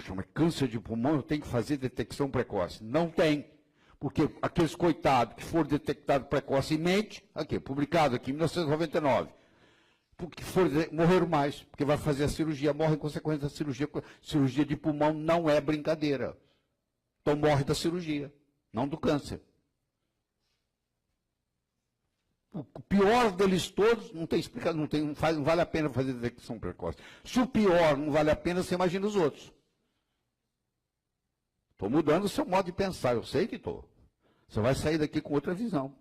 Poxa, mas câncer de pulmão eu tenho que fazer detecção precoce. Não tem. Porque aqueles coitados que foram detectados precocemente, aqui, publicado aqui em 1999, porque morreram mais, porque vai fazer a cirurgia, morre em consequência da cirurgia. Cirurgia de pulmão não é brincadeira. Então morre da cirurgia, não do câncer. O pior deles todos, não tem explicação, não vale a pena fazer detecção precoce. Se o pior não vale a pena, você imagina os outros. Estou mudando o seu modo de pensar, eu sei que estou. Você vai sair daqui com outra visão.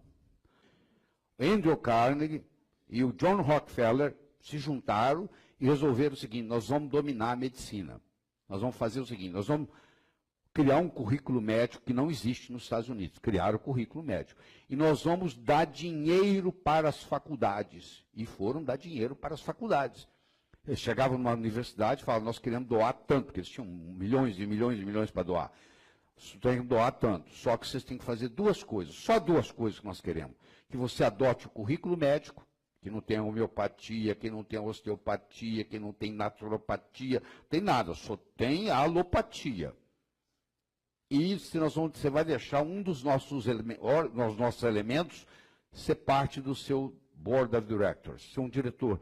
Andrew Carnegie e o John Rockefeller se juntaram e resolveram o seguinte: nós vamos dominar a medicina. Nós vamos fazer o seguinte: nós vamos criar um currículo médico que não existe nos Estados Unidos. Criaram o currículo médico. E nós vamos dar dinheiro para as faculdades. E foram dar dinheiro para as faculdades. Eles chegavam numa universidade e falavam: nós queremos doar tanto, porque eles tinham milhões e milhões e milhões para doar. Tem que doar tanto. Só que vocês têm que fazer duas coisas. Só duas coisas que nós queremos. Que você adote o currículo médico, que não tem homeopatia, que não tem osteopatia, que não tem naturopatia, tem nada, só tem a alopatia. E você vai deixar um dos nossos elementos ser parte do seu board of directors, ser um diretor,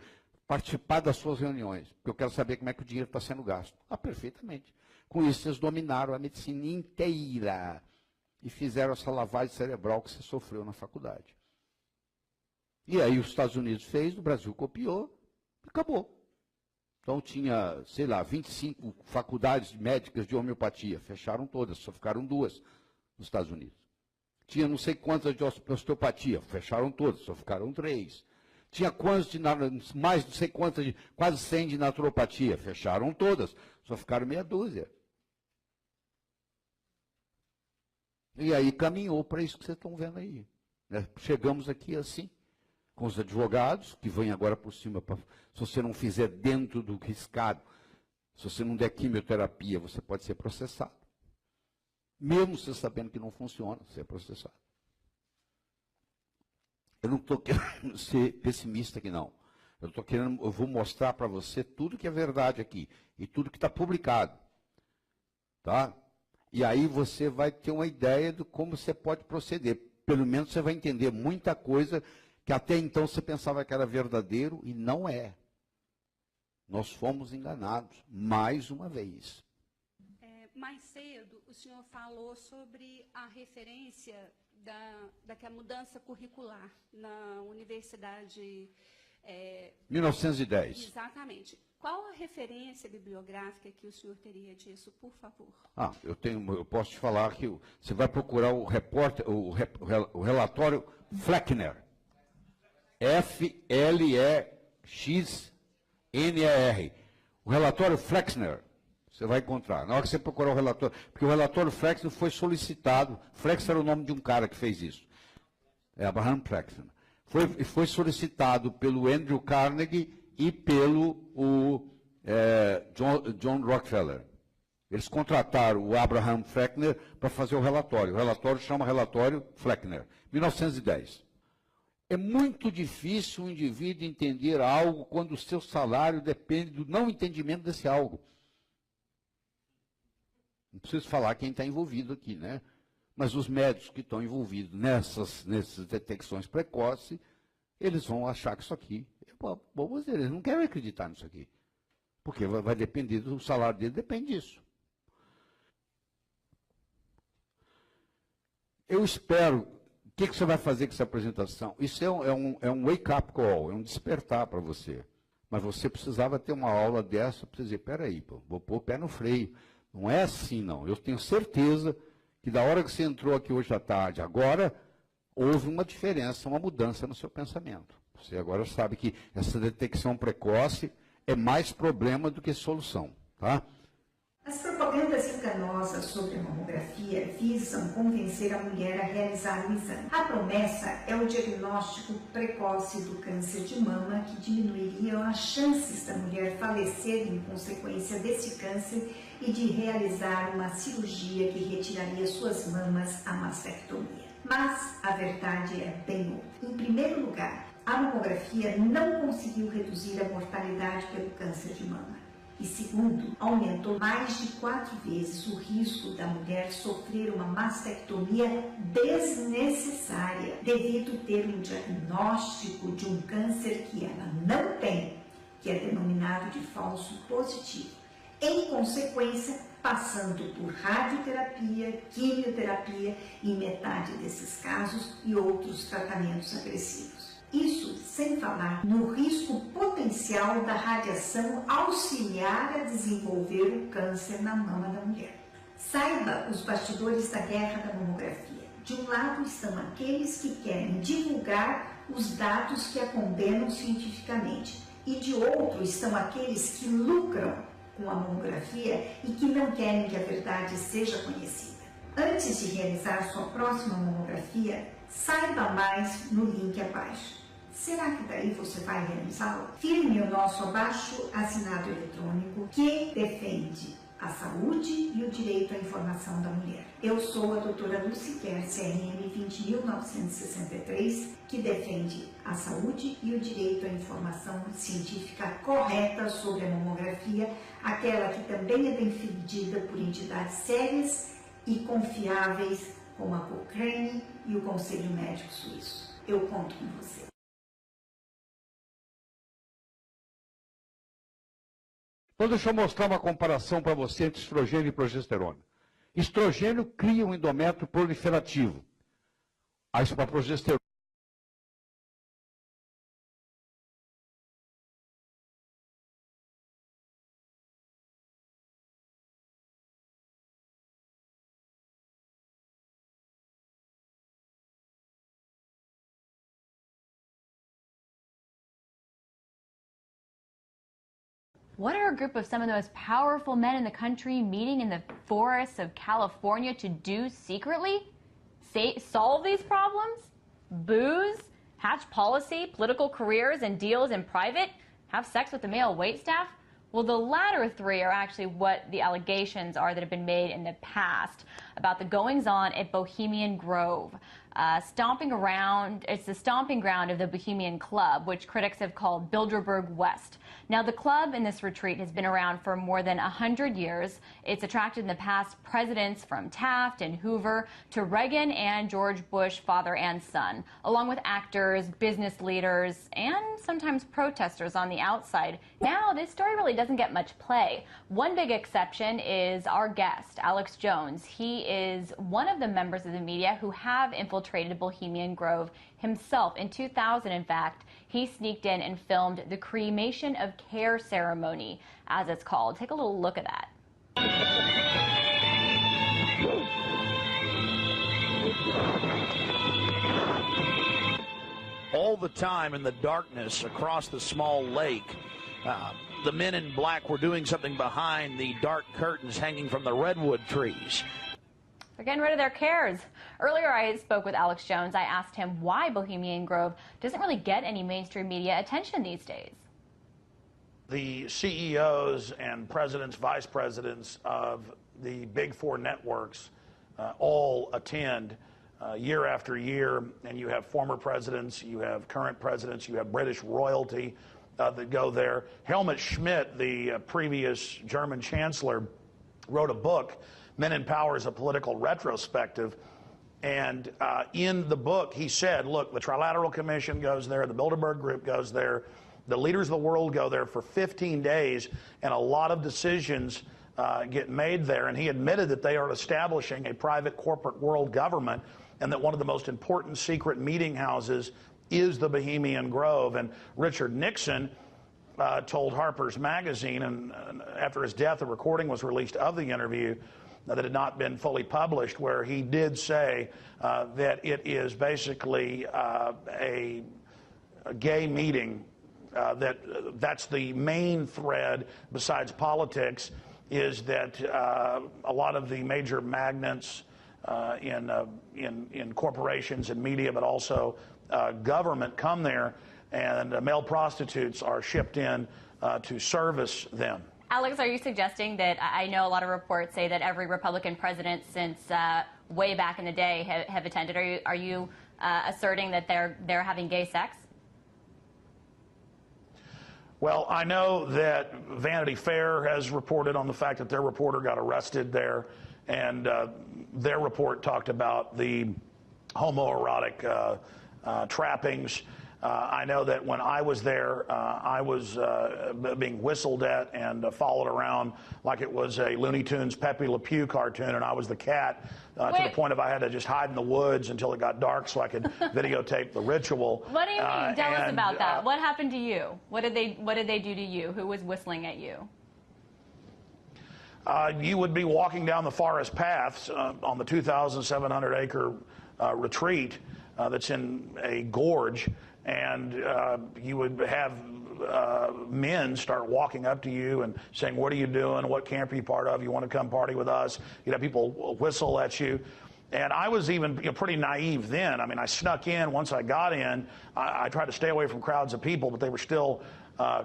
participar das suas reuniões, porque eu quero saber como é que o dinheiro está sendo gasto. Ah, perfeitamente. Com isso, eles dominaram a medicina inteira e fizeram essa lavagem cerebral que você sofreu na faculdade. E aí os Estados Unidos fez, o Brasil copiou e acabou. Então tinha, sei lá, 25 faculdades médicas de homeopatia, fecharam todas, só ficaram 2 nos Estados Unidos. Tinha não sei quantas de osteopatia, fecharam todas, só ficaram 3. Tinha mais não sei quantas, quase 100 de naturopatia, fecharam todas, só ficaram meia dúzia. E aí caminhou para isso que vocês estão vendo aí. Né? Chegamos aqui assim, com os advogados, que vêm agora por cima, se você não fizer dentro do riscado, se você não der quimioterapia, você pode ser processado. Mesmo você sabendo que não funciona, você é processado. Eu não estou querendo ser pessimista aqui, não. Eu vou mostrar para você tudo que é verdade aqui, e tudo que está publicado. Tá? E aí você vai ter uma ideia de como você pode proceder. Pelo menos você vai entender muita coisa que até então você pensava que era verdadeiro e não é. Nós fomos enganados, mais uma vez. Mais cedo, o senhor falou sobre a referência da mudança curricular na universidade... 1910. Exatamente. Qual a referência bibliográfica que o senhor teria disso, por favor? Eu posso te falar que você vai procurar o relatório Fleckner. F-L-E-X-N-E-R. O relatório Flexner, você vai encontrar. Na hora que você procurar o relatório, porque o relatório Flexner foi solicitado, Flexner era o nome de um cara que fez isso, Abraham Flexner. Foi solicitado pelo Andrew Carnegie e pelo John Rockefeller. Eles contrataram o Abraham Flexner para fazer o relatório. O relatório chama relatório Flexner, 1910. É muito difícil o indivíduo entender algo quando o seu salário depende do não entendimento desse algo. Não preciso falar quem está envolvido aqui, né? Mas os médicos que estão envolvidos nessas detecções precoces, eles vão achar que isso aqui é bobo, eles não querem acreditar nisso aqui. Porque vai depender do salário dele, depende disso. Eu espero. O que você vai fazer com essa apresentação? Isso é um wake-up call, é um despertar para você. Mas você precisava ter uma aula dessa para dizer: peraí, vou pôr o pé no freio. Não é assim, não. Eu tenho certeza que da hora que você entrou aqui hoje à tarde, agora, houve uma diferença, uma mudança no seu pensamento. Você agora sabe que essa detecção precoce é mais problema do que solução, tá? As propagandas enganosas sobre a mamografia visam convencer a mulher a realizar o exame. A promessa é o diagnóstico precoce do câncer de mama, que diminuiria as chances da mulher falecer em consequência desse câncer e de realizar uma cirurgia que retiraria suas mamas, a mastectomia. Mas a verdade é bem outra. Em primeiro lugar, a mamografia não conseguiu reduzir a mortalidade pelo câncer de mama. E segundo, aumentou mais de 4 vezes o risco da mulher sofrer uma mastectomia desnecessária devido ter um diagnóstico de um câncer que ela não tem, que é denominado de falso positivo. Em consequência, passando por radioterapia, quimioterapia em metade desses casos e outros tratamentos agressivos. Isso sem falar no risco potencial da radiação auxiliar a desenvolver o câncer na mama da mulher. Saiba os bastidores da guerra da mamografia. De um lado estão aqueles que querem divulgar os dados que a condenam cientificamente, e de outro estão aqueles que lucram com a mamografia e que não querem que a verdade seja conhecida. Antes de realizar sua próxima mamografia, saiba mais no link abaixo. Será que daí você vai realizá-la? Firme o nosso abaixo assinado eletrônico que defende a saúde e o direito à informação da mulher. Eu sou a doutora Lucy Kerr, CRM 20.963, que defende a saúde e o direito à informação científica correta sobre a mamografia, aquela que também é defendida por entidades sérias e confiáveis como a Cochrane e o Conselho Médico Suíço. Eu conto com você. Então, deixa eu mostrar uma comparação para você entre estrogênio e progesterona. Estrogênio cria um endométrio proliferativo. A progesterona What are a group of some of the most powerful men in the country meeting in the forests of California to do secretly? Solve these problems? Booze? Hatch policy, political careers and deals in private? Have sex with the male waitstaff? Well, the latter three are actually what the allegations are that have been made in the past about the goings-on at Bohemian Grove. It's the stomping ground of the Bohemian Club, which critics have called Bilderberg West. Now, the club in this retreat has been around for more than 100 years. It's attracted in the past presidents from Taft and Hoover to Reagan and George Bush, father and son, along with actors, business leaders, and sometimes protesters on the outside. Now, this story really doesn't get much play. One big exception is our guest, Alex Jones. He is one of the members of the media who have infiltrated Bohemian Grove himself. In 2000, in fact, he sneaked in and filmed the cremation of care ceremony, as it's called. Take a little look at that. All the time in the darkness across the small lake, the men in black were doing something behind the dark curtains hanging from the redwood trees. They're getting rid of their cares. Earlier, I spoke with Alex Jones. I asked him why Bohemian Grove doesn't really get any mainstream media attention these days. The CEOs and presidents, vice presidents of the big four networks all attend year after year, and you have former presidents, you have current presidents, you have British royalty that go there. Helmut Schmidt, the previous German chancellor, wrote a book, Men in Power is a Political Retrospective, and in the book he said, look, the Trilateral Commission goes there, the Bilderberg Group goes there, the leaders of the world go there for 15 days, and a lot of decisions get made there, and he admitted that they are establishing a private corporate world government, and that one of the most important secret meeting houses is the Bohemian Grove. And Richard Nixon told Harper's Magazine, and after his death, a recording was released of the interview that had not been fully published, where he did say that it is basically a gay meeting, that's the main thread besides politics, is that a lot of the major magnates in corporations and media, but also government, come there, and male prostitutes are shipped in to service them. Alex, are you suggesting that, I know a lot of reports say that every Republican president since way back in the day have attended. Are you asserting that they're having gay sex? Well, I know that Vanity Fair has reported on the fact that their reporter got arrested there, and their report talked about the homoerotic trappings. I know that when I was there, I was being whistled at and followed around like it was a Looney Tunes Pepe Le Pew cartoon, and I was the cat to the point of I had to just hide in the woods until it got dark so I could videotape the ritual. What do you mean? Tell us about that. What happened to you? What did they do to you? Who was whistling at you? You would be walking down the forest paths on the 2,700-acre retreat that's in a gorge, and you would have men start walking up to you and saying, "What are you doing? What camp are you part of? You want to come party with us?" You'd have people whistle at you. And I was even pretty naive then. I mean, I snuck in. Once I got in, I tried to stay away from crowds of people, but they were still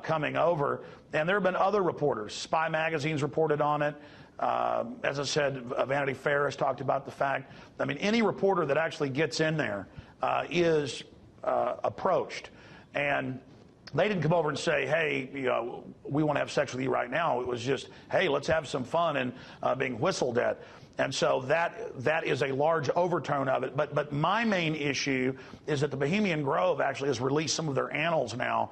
coming over. And there have been other reporters. Spy magazines reported on it. As I said, Vanity Fair has talked about the fact. I mean, any reporter that actually gets in there is approached. And they didn't come over and say, "Hey, we want to have sex with you right now." It was just, "Hey, let's have some fun," and being whistled at. And so that is a large overtone of it. But my main issue is that the Bohemian Grove actually has released some of their annals now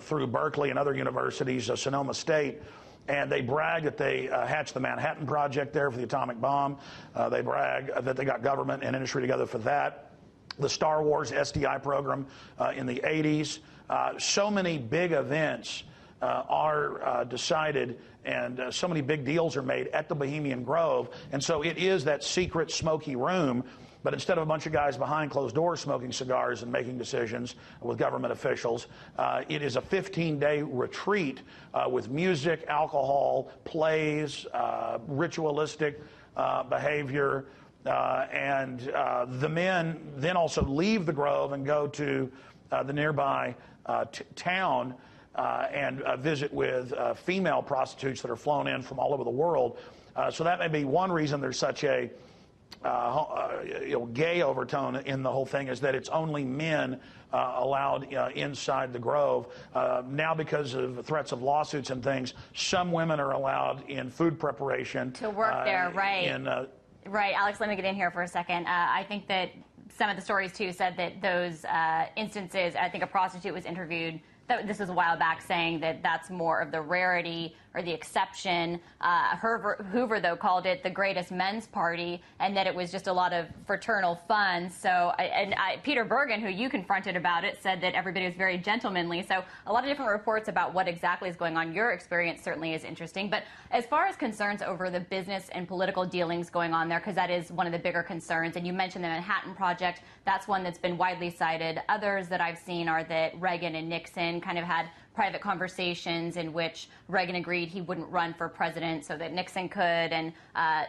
through Berkeley and other universities, Sonoma State. And they brag that they hatched the Manhattan Project there for the atomic bomb. They brag that they got government and industry together for that. The Star Wars SDI program in the 80s. So many big events are decided, and so many big deals are made at the Bohemian Grove. And so it is that secret smoky room, but instead of a bunch of guys behind closed doors smoking cigars and making decisions with government officials, it is a 15-day retreat with music, alcohol, plays, ritualistic behavior. And the men then also leave the Grove and go to the nearby town and visit with female prostitutes that are flown in from all over the world. So that may be one reason there's such a gay overtone in the whole thing, is that it's only men allowed inside the Grove. Now, because of threats of lawsuits and things, some women are allowed in food preparation. To work there, right. Right, Alex, let me get in here for a second. I think that some of the stories, too, said that those instances, I think a prostitute was interviewed, this was a while back, saying that that's more of the rarity or the exception. Hoover, though, called it the greatest men's party, and that it was just a lot of fraternal fun. So, Peter Bergen, who you confronted about it, said that everybody was very gentlemanly. So a lot of different reports about what exactly is going on. Your experience certainly is interesting. But as far as concerns over the business and political dealings going on there, because that is one of the bigger concerns, and you mentioned the Manhattan Project, that's one that's been widely cited. Others that I've seen are that Reagan and Nixon kind of had private conversations in which Reagan agreed he wouldn't run for president so that Nixon could, and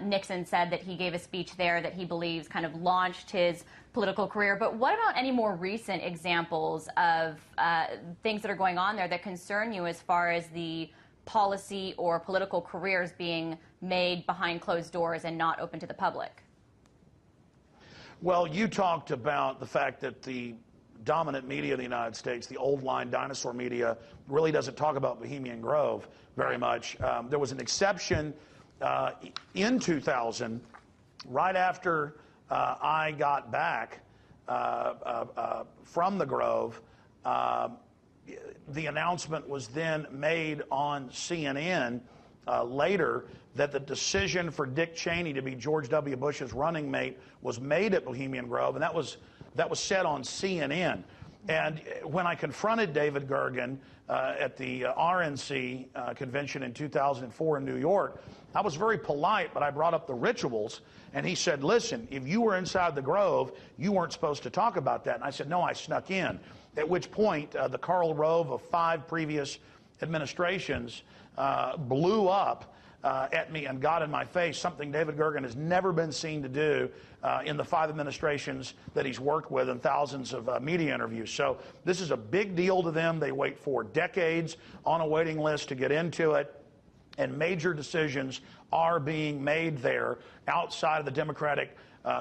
Nixon said that he gave a speech there that he believes kind of launched his political career. But what about any more recent examples of things that are going on there that concern you as far as the policy or political careers being made behind closed doors and not open to the public? Well, you talked about the fact that the dominant media of the United States, the old line dinosaur media, really doesn't talk about Bohemian Grove very much. There was an exception in 2000, right after I got back from the Grove. The announcement was then made on CNN later that the decision for Dick Cheney to be George W. Bush's running mate was made at Bohemian Grove, and that was said on CNN. And when I confronted David Gergen at the RNC convention in 2004 in New York, I was very polite, but I brought up the rituals, and he said, "Listen, if you were inside the Grove, you weren't supposed to talk about that." And I said, "No, I snuck in." At which point, the Karl Rove of 5 previous administrations blew up at me and got in my face, something David Gergen has never been seen to do in the 5 administrations that he's worked with and thousands of media interviews. So this is a big deal to them. They wait for decades on a waiting list to get into it, and major decisions are being made there outside of the Democratic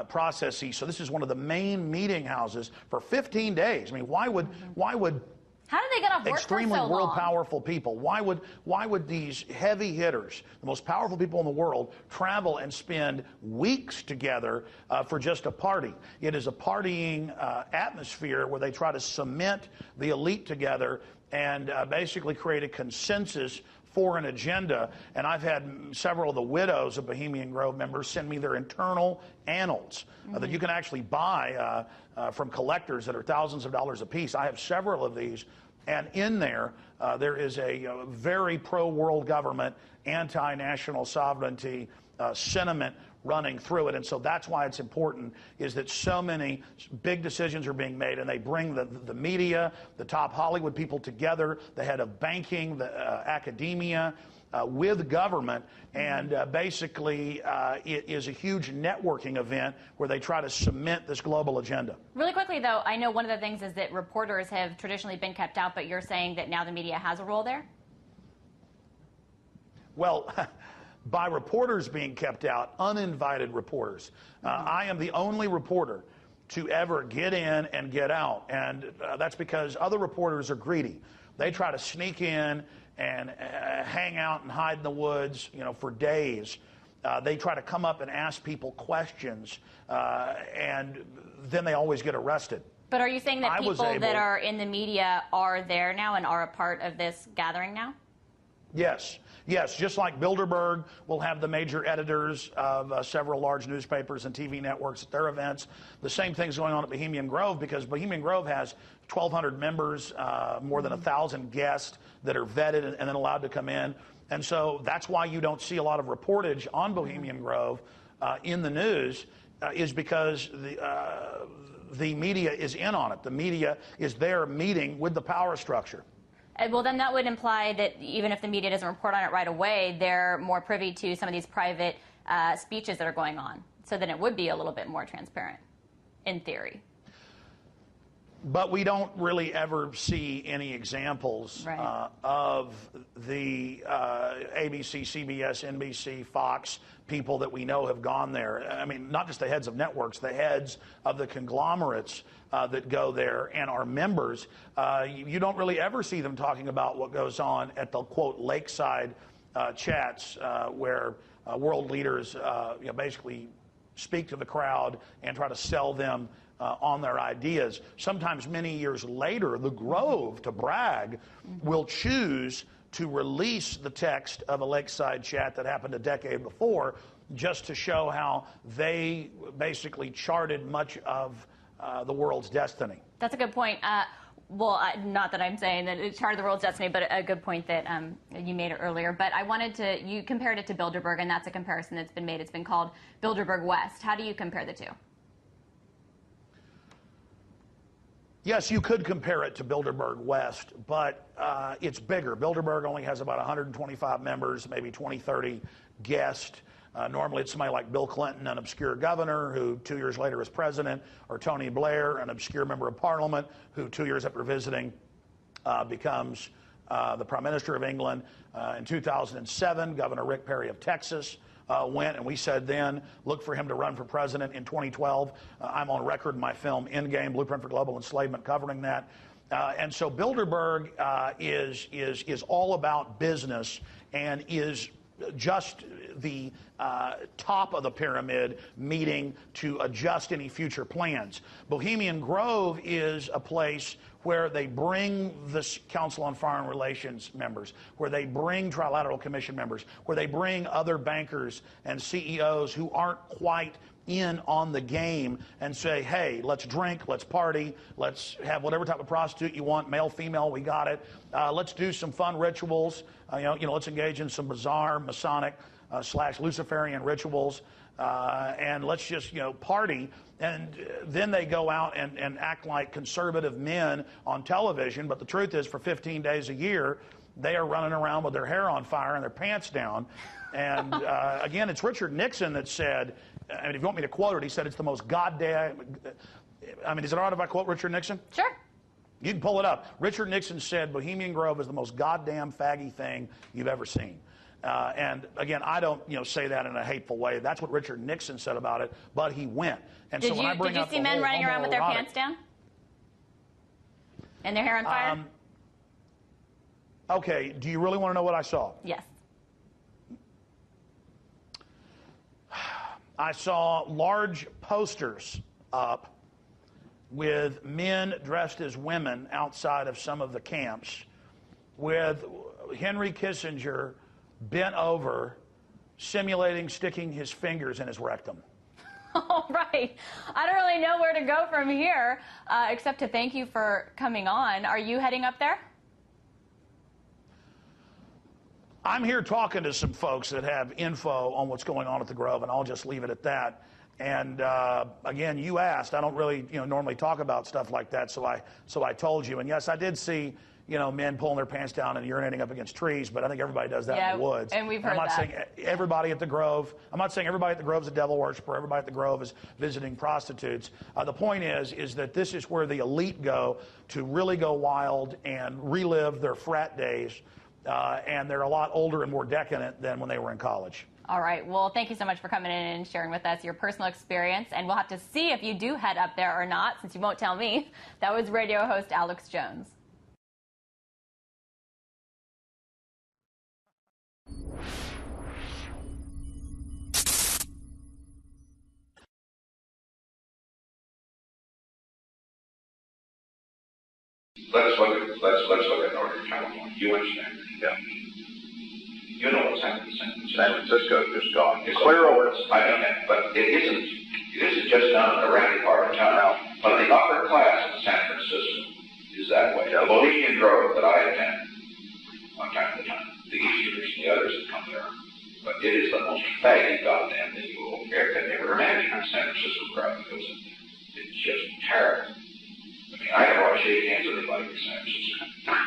processes. So this is one of the main meeting houses for 15 days. I mean, why would How did they get off work Extremely for so long? powerful people. Why would these heavy hitters, the most powerful people in the world, travel and spend weeks together for just a party? It is a partying atmosphere where they try to cement the elite together and basically create a consensus for an agenda. And I've had several of the widows of Bohemian Grove members send me their internal annals that you can actually buy from collectors that are thousands of dollars a piece. I have several of these, and in there, there is a very pro-world government, anti-national sovereignty sentiment running through it. And so that's why it's important, is that so many big decisions are being made, and they bring the media, the top Hollywood people together, the head of banking, the academia, with government, and basically it is a huge networking event where they try to cement this global agenda. Really quickly, though, I know one of the things is that reporters have traditionally been kept out, but you're saying that now the media has a role there? Well, by reporters being kept out, uninvited reporters. I am the only reporter to ever get in and get out, and that's because other reporters are greedy. They try to sneak in and hang out and hide in the woods, for days. They try to come up and ask people questions, and then they always get arrested. But are you saying that people that are in the media are there now and are a part of this gathering now? Yes. Yes, just like Bilderberg will have the major editors of several large newspapers and TV networks at their events. The same thing's going on at Bohemian Grove, because Bohemian Grove has 1,200 members, more than 1,000 guests that are vetted and then allowed to come in. And so that's why you don't see a lot of reportage on Bohemian Grove in the news, is because the media is in on it. The media is there meeting with the power structure. Well, then that would imply that even if the media doesn't report on it right away, they're more privy to some of these private speeches that are going on. So then it would be a little bit more transparent, in theory. But we don't really ever see any examples of the ABC, CBS, NBC, Fox people that we know have gone there. I mean, not just the heads of networks, the heads of the conglomerates that go there and are members. You don't really ever see them talking about what goes on at the, quote, lakeside chats where world leaders basically speak to the crowd and try to sell them on their ideas. Sometimes many years later, the Grove, to brag, will choose to release the text of a lakeside chat that happened a decade before, just to show how they basically charted much of the world's destiny. That's a good point. Well, not that I'm saying that it charted the world's destiny, but a good point that you made it earlier. But I wanted to, you compared it to Bilderberg, and that's a comparison that's been made. It's been called Bilderberg West. How do you compare the two? Yes, you could compare it to Bilderberg West, but it's bigger. Bilderberg only has about 125 members, maybe 20, 30 guests. Normally it's somebody like Bill Clinton, an obscure governor who 2 years later is president, or Tony Blair, an obscure member of parliament who 2 years after visiting becomes the Prime Minister of England. In 2007, Governor Rick Perry of Texas went, and we said then, look for him to run for president in 2012. I'm on record in my film, Endgame, Blueprint for Global Enslavement, covering that. And so Bilderberg is all about business and is just the top of the pyramid meeting to adjust any future plans. Bohemian Grove is a place where they bring the Council on Foreign Relations members, where they bring Trilateral Commission members, where they bring other bankers and CEOs who aren't quite in on the game and say, hey, let's drink, let's party, let's have whatever type of prostitute you want, male, female, we got it. Let's do some fun rituals. Let's engage in some bizarre Masonic / Luciferian rituals, and let's just, party. And then they go out and act like conservative men on television. But the truth is, for 15 days a year, they are running around with their hair on fire and their pants down. And again, it's Richard Nixon that said, I mean, if you want me to quote it, he said it's the most goddamn, I mean, is it all right if I quote Richard Nixon? Sure. You can pull it up. Richard Nixon said Bohemian Grove is the most goddamn faggy thing you've ever seen. And again, I don't, say that in a hateful way. That's what Richard Nixon said about it, but he went. And did you see men running around with their pants down? And their hair on fire? Okay, do you really want to know what I saw? Yes. I saw large posters up with men dressed as women outside of some of the camps, with Henry Kissinger bent over, simulating sticking his fingers in his rectum. All right. I don't really know where to go from here, except to thank you for coming on. Are you heading up there? I'm here talking to some folks that have info on what's going on at the Grove, and I'll just leave it at that. And again, you asked. I don't really, normally talk about stuff like that, so I told you. And yes, I did see, men pulling their pants down and urinating up against trees, but I think everybody does that in the woods. And we've heard I'm not that. saying everybody at the Grove. I'm not saying everybody at the Grove is a devil worshiper. Everybody at the Grove is visiting prostitutes. The point is that this is where the elite go to really go wild and relive their frat days. And they're a lot older and more decadent than when they were in college. All right. Well, thank you so much for coming in and sharing with us your personal experience. And we'll have to see if you do head up there or not, since you won't tell me. That was radio host Alex Jones. Let's look at Northern California. You understand? Yeah. You know what's happening in San Francisco. San Francisco just gone. It's Clear over. I know that, but it isn't just down in the rowdy part of town. Now, but the upper class in San Francisco is that way. The Bohemian Grove that I attend on time to time, the Easterners and the others that come there. But it is the most faggy goddamn thing you will ever imagine in San Francisco crowd, because it's just terrible. I mean, I don't want to shake hands with anybody in San Francisco.